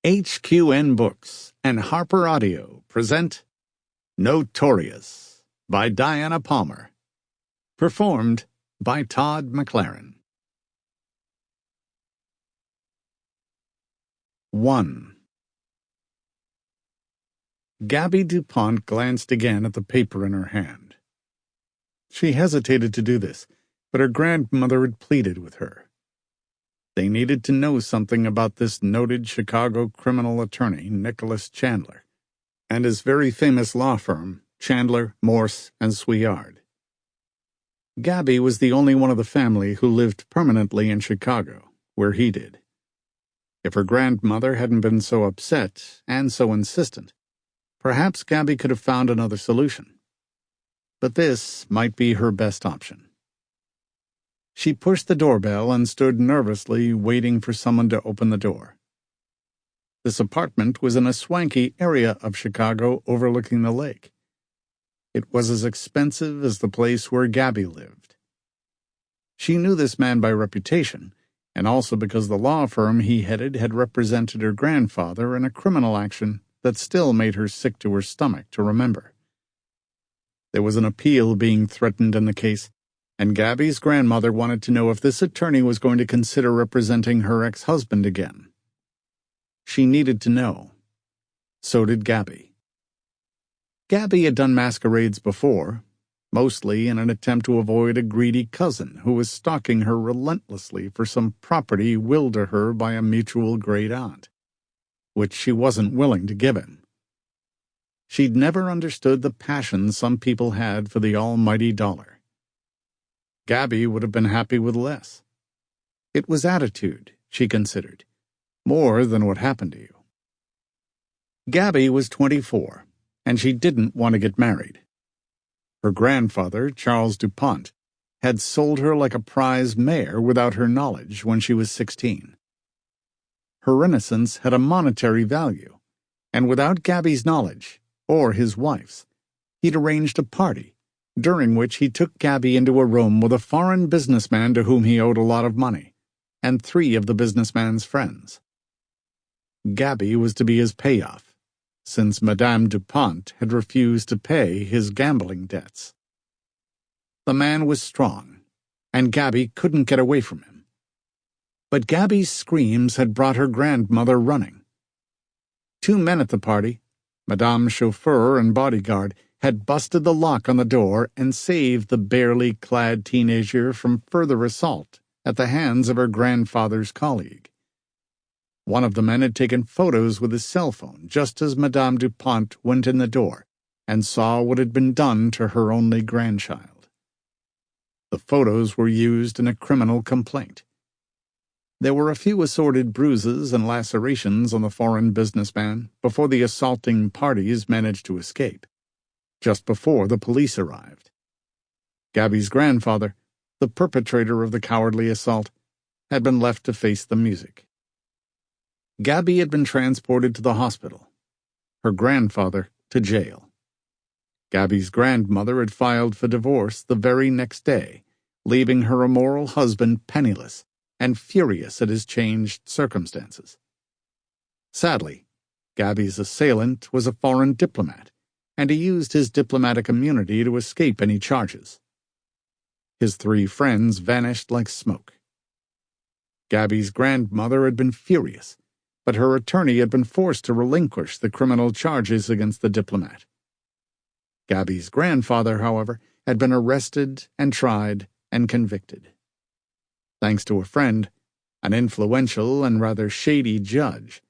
HQN Books and Harper Audio present Notorious by Diana Palmer. Performed by Todd Mclaren. 1. Gaby DuPont glanced again at the paper in her hand. She hesitated to do this, but her grandmother had pleaded with her. They needed to know something about this noted Chicago criminal attorney, Nicolas Chandler, and his very famous law firm, Chandler, Morse, and Swihard. Gaby was the only one of the family who lived permanently in Chicago, where he did. If her grandmother hadn't been so upset and so insistent, perhaps Gaby could have found another solution. But this might be her best option. She pushed the doorbell and stood nervously waiting for someone to open the door. This apartment was in a swanky area of Chicago overlooking the lake. It was as expensive as the place where Gaby lived. She knew this man by reputation, and also because the law firm he headed had represented her grandfather in a criminal action that still made her sick to her stomach to remember. There was an appeal being threatened in the case, and Gaby's grandmother wanted to know if this attorney was going to consider representing her ex-husband again. She needed to know. So did Gaby. Gaby had done masquerades before, mostly in an attempt to avoid a greedy cousin who was stalking her relentlessly for some property willed to her by a mutual great-aunt, which she wasn't willing to give him. She'd never understood the passion some people had for the almighty dollar. Gaby would have been happy with less. It was attitude, she considered, more than what happened to you. Gaby was 24, and she didn't want to get married. Her grandfather, Charles DuPont, had sold her like a prize mare without her knowledge when she was 16. Her innocence had a monetary value, and without Gaby's knowledge, or his wife's, he'd arranged a party during which he took Gaby into a room with a foreign businessman to whom he owed a lot of money, and 3 of the businessman's friends. Gaby was to be his payoff, since Madame DuPont had refused to pay his gambling debts. The man was strong, and Gaby couldn't get away from him. But Gaby's screams had brought her grandmother running. 2 men at the party, Madame's chauffeur and bodyguard, had busted the lock on the door and saved the barely clad teenager from further assault at the hands of her grandfather's colleague. One of the men had taken photos with his cell phone just as Madame DuPont went in the door and saw what had been done to her only grandchild. The photos were used in a criminal complaint. There were a few assorted bruises and lacerations on the foreign businessman before the assaulting parties managed to escape, just before the police arrived. Gaby's grandfather, the perpetrator of the cowardly assault, had been left to face the music. Gaby had been transported to the hospital, her grandfather to jail. Gaby's grandmother had filed for divorce the very next day, leaving her immoral husband penniless and furious at his changed circumstances. Sadly, Gaby's assailant was a foreign diplomat, and he used his diplomatic immunity to escape any charges. His 3 friends vanished like smoke. Gaby's grandmother had been furious, but her attorney had been forced to relinquish the criminal charges against the diplomat. Gaby's grandfather, however, had been arrested and tried and convicted. Thanks to a friend, an influential and rather shady judge,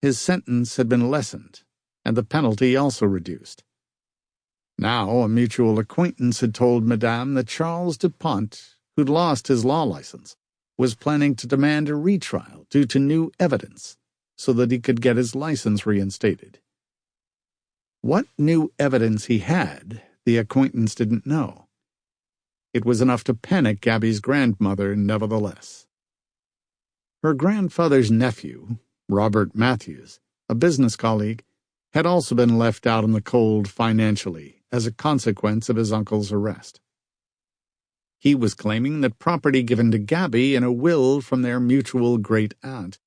his sentence had been lessened, and the penalty also reduced. Now a mutual acquaintance had told Madame that Charles DuPont, who'd lost his law license, was planning to demand a retrial due to new evidence so that he could get his license reinstated. What new evidence he had, the acquaintance didn't know. It was enough to panic Gaby's grandmother nevertheless. Her grandfather's nephew, Robert Matthews, a business colleague, had also been left out in the cold financially as a consequence of his uncle's arrest. He was claiming that property given to Gaby in a will from their mutual great-aunt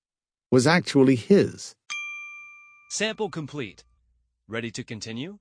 was actually his, Sample complete. Ready to continue?